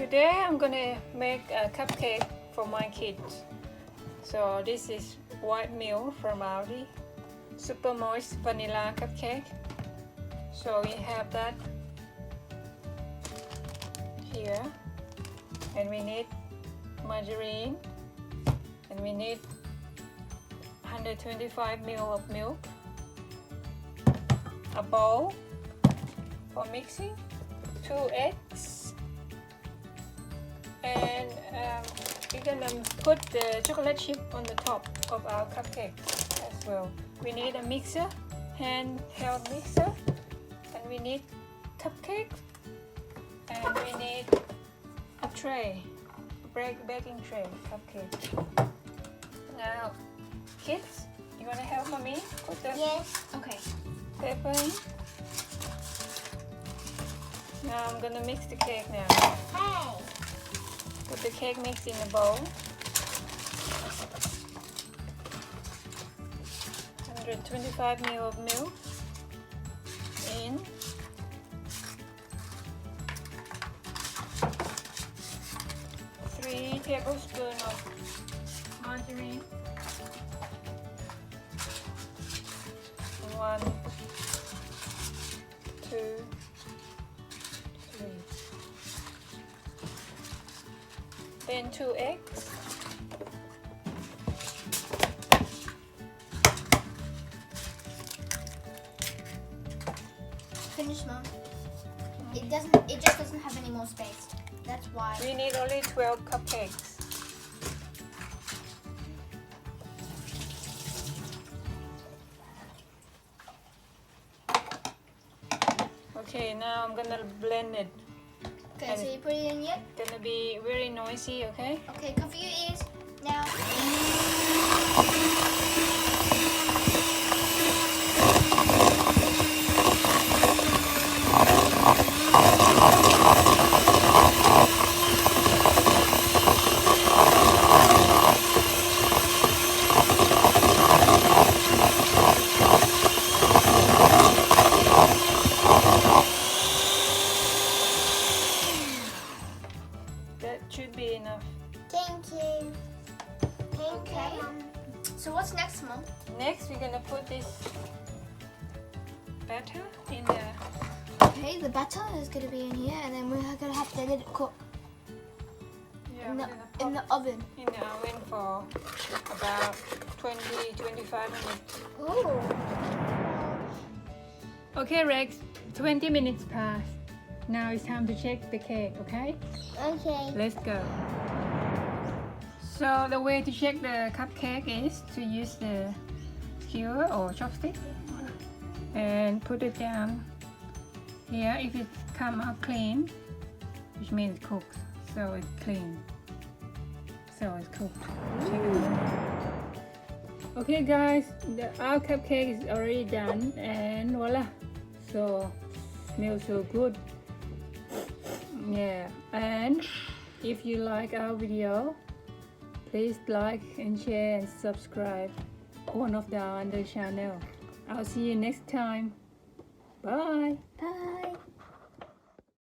Today I'm gonna make a cupcake for my kids. So this is white milk from Aldi, super moist vanilla cupcake. So we have that here, and we need margarine, and we need 125 ml of milk, a bowl for mixing, 2 eggs, and we're gonna put the chocolate chip on the top of our cupcake as well. We need a mixer, handheld mixer, and we need cupcake, and we need a tray, baking tray, cupcake. Now, kids, you wanna help mommy put the Okay. paper in? Now I'm gonna mix the cake now. Hey. Put the cake mix in the bowl. 125 ml of milk in. Three tablespoons of margarine. 1, 2, 3. Then 2 eggs. Finish, Mom. It just doesn't have any more space. That's why. We need only 12 cupcakes. Okay, now I'm gonna blend it. Okay, so you put it in yet? Gonna be very noisy, okay? Okay, cover your ears now. That should be enough. Thank you. Okay. So what's next, Mom? Next, we're gonna put this batter in the Okay, the batter is going to be in here, and then we're going to have to let it cook we're gonna in the pop oven. in the oven for about 20-25 minutes. Oh. Okay, Rex, 20 minutes passed. Now it's time to check the cake, okay? Okay. Let's go. So the way to check the cupcake is to use the skewer or chopstick and put it down here. If it come out clean, which means it's cooked, so it's clean, so it's cooked. Check it out. Okay guys, our cupcake is already done, and voila, so smells so good. Yeah, and if you like our video, please like and share and subscribe one of the other channel. I'll see you next time. Bye. Bye.